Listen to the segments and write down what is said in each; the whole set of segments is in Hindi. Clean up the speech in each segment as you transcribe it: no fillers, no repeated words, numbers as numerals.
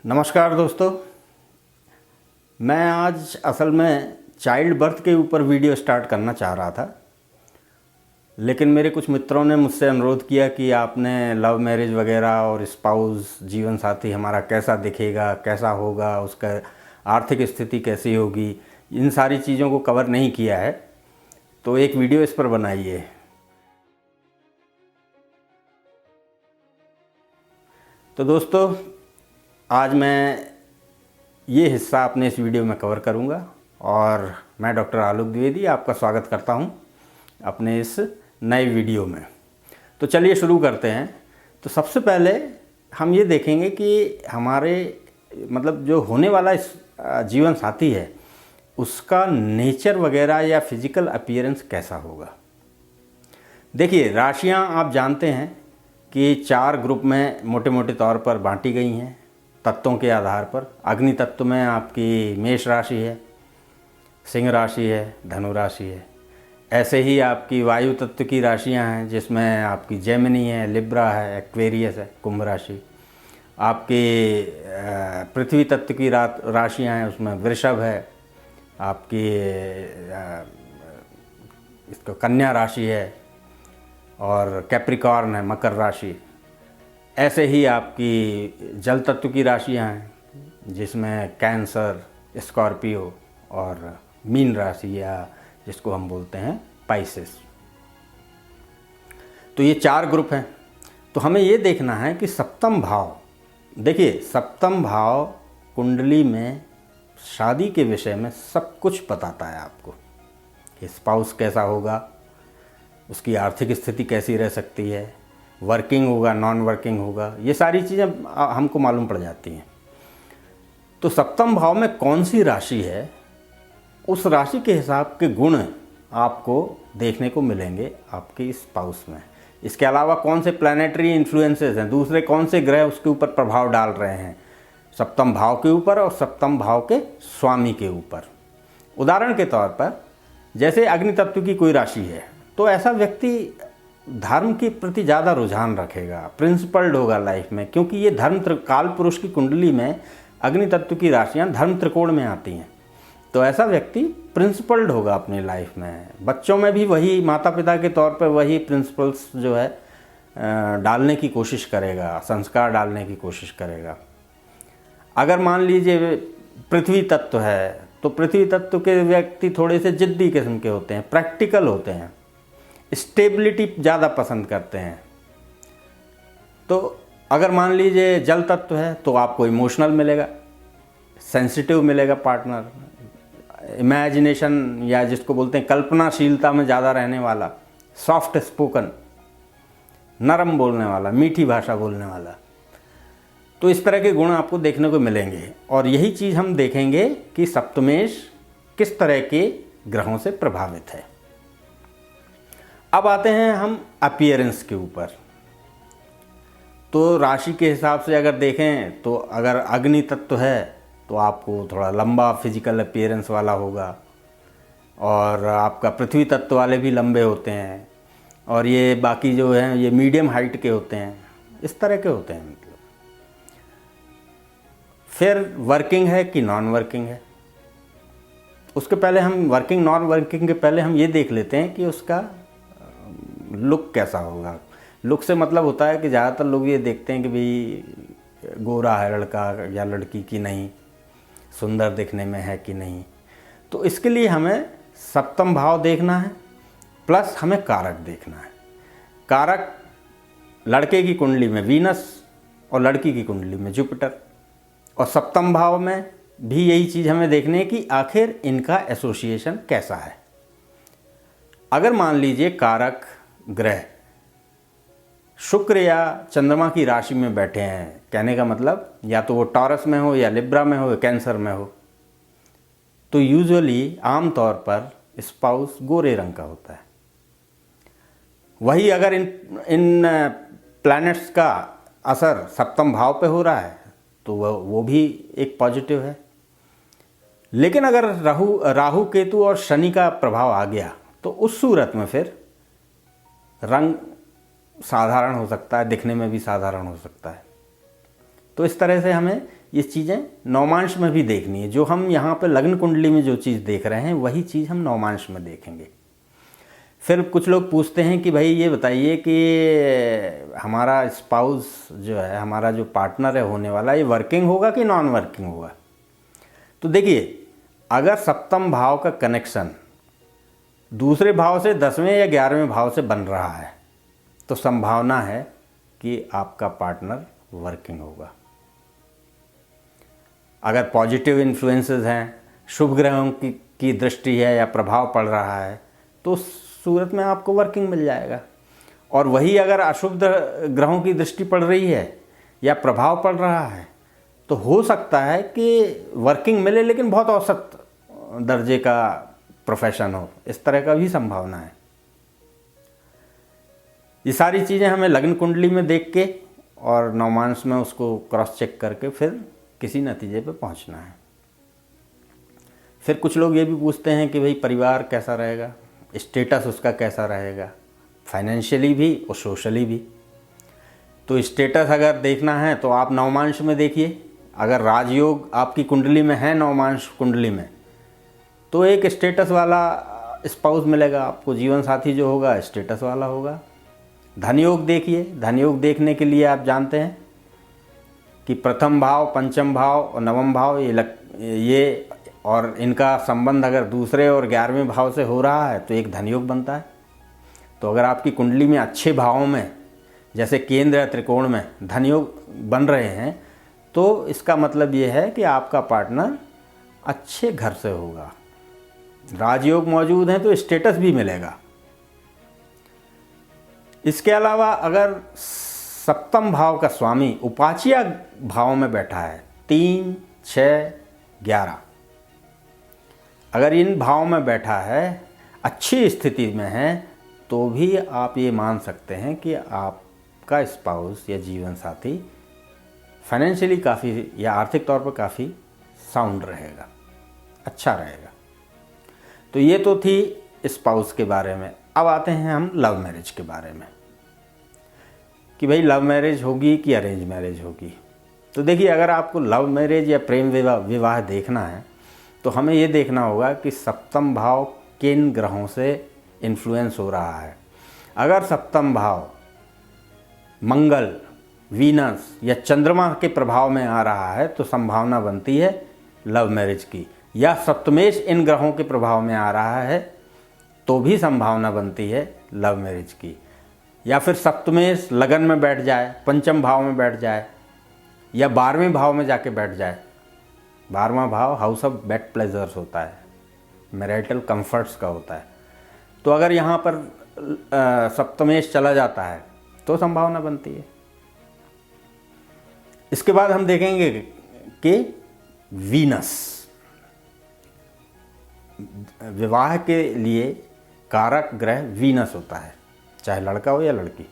नमस्कार दोस्तों। मैं आज असल में चाइल्ड बर्थ के ऊपर वीडियो स्टार्ट करना चाह रहा था, लेकिन मेरे कुछ मित्रों ने मुझसे अनुरोध किया कि आपने लव मैरिज वगैरह और स्पाउस जीवन साथी हमारा कैसा दिखेगा, कैसा होगा, उसका आर्थिक स्थिति कैसी होगी, इन सारी चीज़ों को कवर नहीं किया है, तो एक वीडियो इस पर बनाइए। तो दोस्तों, आज मैं ये हिस्सा अपने इस वीडियो में कवर करूंगा और मैं डॉक्टर आलोक द्विवेदी आपका स्वागत करता हूं अपने इस नए वीडियो में। तो चलिए शुरू करते हैं। तो सबसे पहले हम ये देखेंगे कि हमारे जो होने वाला इस जीवन साथी है उसका नेचर वगैरह या फिजिकल अपीयरेंस कैसा होगा। देखिए, राशियां आप जानते हैं कि 4 ग्रुप में मोटे मोटे तौर पर बांटी गई हैं तत्वों के आधार पर। अग्नि तत्व में आपकी मेष राशि है, सिंह राशि है, धनु राशि है। ऐसे ही आपकी वायु तत्व की राशियां हैं जिसमें आपकी जेमिनी है, लिब्रा है, एक्वेरियस है, कुंभ राशि। आपकी पृथ्वी तत्व की राशियां हैं, उसमें वृषभ है, आपकी इसको कन्या राशि है और कैप्रिकॉर्न है, मकर राशि। ऐसे ही आपकी जल तत्व की राशियां हैं जिसमें कैंसर, स्कॉर्पियो और मीन राशि या जिसको हम बोलते हैं पाइसेस। तो ये 4 ग्रुप हैं। तो हमें ये देखना है कि सप्तम भाव, देखिए सप्तम भाव कुंडली में शादी के विषय में सब कुछ बताता है आपको कि स्पाउस कैसा होगा, उसकी आर्थिक स्थिति कैसी रह सकती है, वर्किंग होगा, नॉन वर्किंग होगा, ये सारी चीज़ें हमको मालूम पड़ जाती हैं। तो सप्तम भाव में कौन सी राशि है, उस राशि के हिसाब के गुण आपको देखने को मिलेंगे आपके स्पाउस में। इसके अलावा कौन से प्लैनेटरी इन्फ्लुएंसेस हैं, दूसरे कौन से ग्रह उसके ऊपर प्रभाव डाल रहे हैं सप्तम भाव के ऊपर और सप्तम भाव के स्वामी के ऊपर। उदाहरण के तौर पर जैसे अग्नि तत्व की कोई राशि है तो ऐसा व्यक्ति धर्म के प्रति ज़्यादा रुझान रखेगा, प्रिंसिपल्ड होगा लाइफ में, क्योंकि ये काल पुरुष की कुंडली में अग्नि तत्व की राशियां धर्म त्रिकोण में आती हैं। तो ऐसा व्यक्ति प्रिंसिपल्ड होगा अपनी लाइफ में। बच्चों में भी वही, माता पिता के तौर पर वही प्रिंसिपल्स जो है डालने की कोशिश करेगा, संस्कार डालने की कोशिश करेगा। अगर मान लीजिए पृथ्वी तत्व है तो पृथ्वी तत्व के व्यक्ति थोड़े से जिद्दी किस्म के होते हैं, प्रैक्टिकल होते हैं, स्टेबिलिटी ज़्यादा पसंद करते हैं। तो अगर मान लीजिए जल तत्व है तो आपको इमोशनल मिलेगा, सेंसिटिव मिलेगा पार्टनर, इमेजिनेशन या जिसको बोलते हैं कल्पनाशीलता में ज़्यादा रहने वाला, सॉफ्ट स्पोकन, नरम बोलने वाला, मीठी भाषा बोलने वाला। तो इस तरह के गुण आपको देखने को मिलेंगे और यही चीज़ हम देखेंगे कि सप्तमेश किस तरह के ग्रहों से प्रभावित है। अब आते हैं हम अपीयरेंस के ऊपर। तो राशि के हिसाब से अगर देखें तो अगर अग्नि तत्व है तो आपको थोड़ा लंबा फिजिकल अपीयरेंस वाला होगा और आपका पृथ्वी तत्व वाले भी लंबे होते हैं और ये बाकी जो हैं ये मीडियम हाइट के होते हैं, इस तरह के होते हैं। मतलब फिर वर्किंग है कि नॉन वर्किंग है, उसके पहले हम वर्किंग नॉन वर्किंग के पहले हम ये देख लेते हैं कि उसका लुक कैसा होगा। लुक से मतलब होता है कि ज़्यादातर लोग ये देखते हैं कि भाई गोरा है लड़का या लड़की कि नहीं, सुंदर दिखने में है कि नहीं। तो इसके लिए हमें सप्तम भाव देखना है प्लस हमें कारक देखना है। कारक लड़के की कुंडली में वीनस और लड़की की कुंडली में जुपिटर, और सप्तम भाव में भी यही चीज़ हमें देखनी है कि आखिर इनका एसोसिएशन कैसा है। अगर मान लीजिए कारक ग्रह शुक्र या चंद्रमा की राशि में बैठे हैं, कहने का मतलब या तो वो टॉरस में हो या लिब्रा में हो या कैंसर में हो, तो यूजुअली आमतौर पर स्पाउस गोरे रंग का होता है। वही अगर इन प्लैनेट्स का असर सप्तम भाव पे हो रहा है तो वो भी एक पॉजिटिव है। लेकिन अगर राहु केतु और शनि का प्रभाव आ गया तो उस सूरत में फिर रंग साधारण हो सकता है, दिखने में भी साधारण हो सकता है। तो इस तरह से हमें ये चीज़ें नवमांश में भी देखनी है। जो हम यहाँ पे लग्न कुंडली में जो चीज़ देख रहे हैं वही चीज़ हम नवमांश में देखेंगे। फिर कुछ लोग पूछते हैं कि भाई ये बताइए कि हमारा स्पाउस जो है, हमारा जो पार्टनर है होने वाला, ये वर्किंग होगा कि नॉन वर्किंग होगा। तो देखिए, अगर सप्तम भाव का कनेक्शन दूसरे भाव से 10वें या 11वें भाव से बन रहा है तो संभावना है कि आपका पार्टनर वर्किंग होगा। अगर पॉजिटिव इन्फ्लुएंसेस हैं, शुभ ग्रहों की दृष्टि है या प्रभाव पड़ रहा है, तो सूरत में आपको वर्किंग मिल जाएगा। और वही अगर अशुभ ग्रहों की दृष्टि पड़ रही है या प्रभाव पड़ रहा है तो हो सकता है कि वर्किंग मिले लेकिन बहुत औसत दर्जे का प्रोफेशन हो, इस तरह का भी संभावना है। ये सारी चीज़ें हमें लग्न कुंडली में देख के और नवमांश में उसको क्रॉस चेक करके फिर किसी नतीजे पे पहुंचना है। फिर कुछ लोग ये भी पूछते हैं कि भाई परिवार कैसा रहेगा, स्टेटस उसका कैसा रहेगा, फाइनेंशियली भी और सोशली भी। तो स्टेटस अगर देखना है तो आप नवमांश में देखिए। अगर राजयोग आपकी कुंडली में है, नवमांश कुंडली में, तो एक स्टेटस वाला स्पाउस मिलेगा आपको, जीवन साथी जो होगा स्टेटस वाला होगा। धनयोग देखिए। धनयोग देखने के लिए आप जानते हैं कि प्रथम भाव, पंचम भाव और नवम भाव ये और इनका संबंध अगर दूसरे और 11वें भाव से हो रहा है तो एक धनयोग बनता है। तो अगर आपकी कुंडली में अच्छे भावों में, जैसे केंद्र या त्रिकोण में धनयोग बन रहे हैं, तो इसका मतलब ये है कि आपका पार्टनर अच्छे घर से होगा। राजयोग मौजूद हैं तो स्टेटस भी मिलेगा। इसके अलावा अगर सप्तम भाव का स्वामी उपाचिया भाव में बैठा है, 3, 6, 11, अगर इन भाव में बैठा है, अच्छी स्थिति में है, तो भी आप ये मान सकते हैं कि आपका स्पाउस या जीवन साथी फाइनेंशियली काफ़ी या आर्थिक तौर पर काफ़ी साउंड रहेगा, अच्छा रहेगा। तो ये तो थी स्पाउस के बारे में। अब आते हैं हम लव मैरिज के बारे में कि भाई लव मैरिज होगी कि अरेंज मैरिज होगी। तो देखिए, अगर आपको लव मैरिज या प्रेम विवाह देखना है तो हमें ये देखना होगा कि सप्तम भाव किन ग्रहों से इन्फ्लुएंस हो रहा है। अगर सप्तम भाव मंगल, वीनस या चंद्रमा के प्रभाव में आ रहा है तो संभावना बनती है लव मैरिज की, या सप्तमेश इन ग्रहों के प्रभाव में आ रहा है तो भी संभावना बनती है लव मैरिज की, या फिर सप्तमेश लगन में बैठ जाए, पंचम भाव में बैठ जाए या 12वें भाव में जाके बैठ जाए। 12वां भाव हाउस ऑफ बेड प्लेजर्स होता है, मैरिटल कंफर्ट्स का होता है। तो अगर यहाँ पर सप्तमेश चला जाता है तो संभावना बनती है। इसके बाद हम देखेंगे कि वीनस विवाह के लिए कारक ग्रह वीनस होता है, चाहे लड़का हो या लड़की।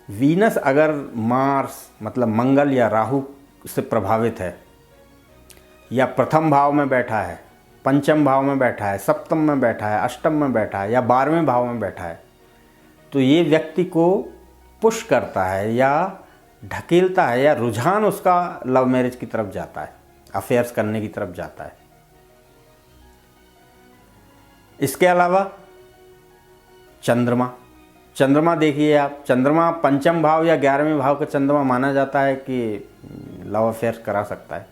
वीनस अगर मार्स मतलब मंगल या राहु से प्रभावित है, या प्रथम भाव में बैठा है, पंचम भाव में बैठा है, सप्तम में बैठा है, अष्टम में बैठा है या 12वें भाव में बैठा है, तो ये व्यक्ति को पुश करता है या ढकेलता है या रुझान उसका लव मैरिज की तरफ जाता है, अफेयर्स करने की तरफ जाता है। इसके अलावा चंद्रमा देखिए आप, चंद्रमा पंचम भाव या 11वें भाव का चंद्रमा माना जाता है कि लव अफेयर्स करा सकता है।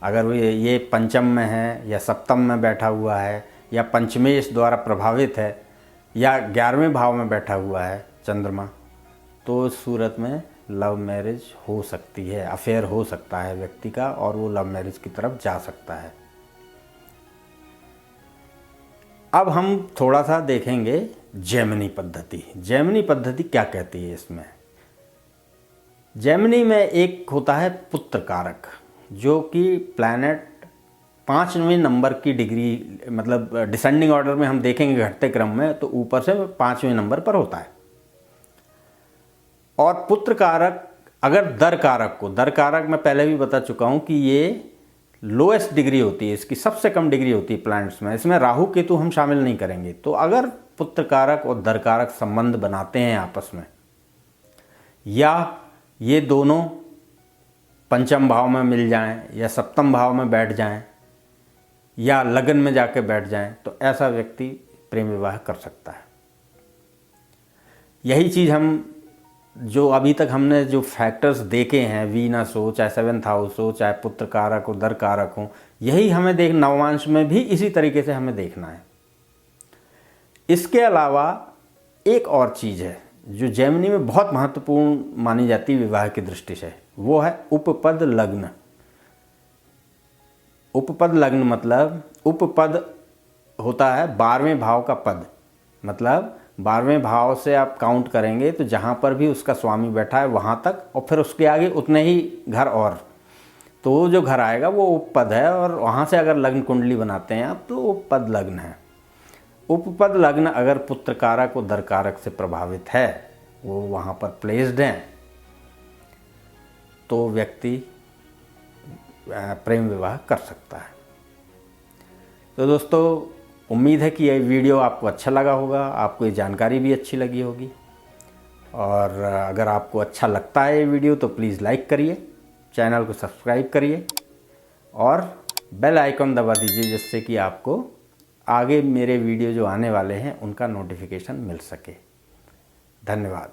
अगर वो ये पंचम में है या सप्तम में बैठा हुआ है या पंचमेश द्वारा प्रभावित है या 11वें भाव में बैठा हुआ है चंद्रमा, तो इस सूरत में लव मैरिज हो सकती है, अफेयर हो सकता है व्यक्ति का और वो लव मैरिज की तरफ जा सकता है। अब हम थोड़ा सा देखेंगे जेमिनी पद्धति। जेमिनी पद्धति क्या कहती है इसमें? जेमिनी में एक होता है पुत्र कारक, जो कि प्लैनेट 5वें नंबर की डिग्री, मतलब डिसेंडिंग ऑर्डर में हम देखेंगे घटते क्रम में, तो ऊपर से 5वें नंबर पर होता है। और पुत्र कारक अगर दर कारक मैं पहले भी बता चुका हूँ कि ये लोएस्ट डिग्री होती है, इसकी सबसे कम डिग्री होती है प्लैनेट्स में। इसमें राहु केतु हम शामिल नहीं करेंगे। तो अगर पुत्र कारक और दर कारक संबंध बनाते हैं आपस में, या ये दोनों पंचम भाव में मिल जाएं या सप्तम भाव में बैठ जाएं या लगन में जाके बैठ जाएं, तो ऐसा व्यक्ति प्रेम विवाह कर सकता है। यही चीज़ हम जो अभी तक हमने जो फैक्टर्स देखे हैं, वीनस हो, चाहे 7th हाउस हो, चाहे पुत्र कारक हो, दर कारक हो, यही हमें नवमांश में भी इसी तरीके से हमें देखना है। इसके अलावा एक और चीज़ है जो जेमिनी में बहुत महत्वपूर्ण मानी जाती है विवाह की दृष्टि से, वो है उपपद लग्न। उपपद लग्न मतलब, उपपद होता है 12वें भाव का पद, मतलब 12वें भाव से आप काउंट करेंगे तो जहाँ पर भी उसका स्वामी बैठा है वहाँ तक, और फिर उसके आगे उतने ही घर और, तो जो घर आएगा वो उपपद है, और वहाँ से अगर लग्न कुंडली बनाते हैं आप तो उपपद लग्न है। उपपद लग्न अगर पुत्र कारक और दर कारक से प्रभावित है, वो वहाँ पर प्लेस्ड हैं, तो व्यक्ति प्रेम विवाह कर सकता है। तो दोस्तों, उम्मीद है कि ये वीडियो आपको अच्छा लगा होगा, आपको ये जानकारी भी अच्छी लगी होगी, और अगर आपको अच्छा लगता है ये वीडियो तो प्लीज़ लाइक करिए, चैनल को सब्सक्राइब करिए और बेल आइकन दबा दीजिए, जिससे कि आपको आगे मेरे वीडियो जो आने वाले हैं उनका नोटिफिकेशन मिल सके। धन्यवाद।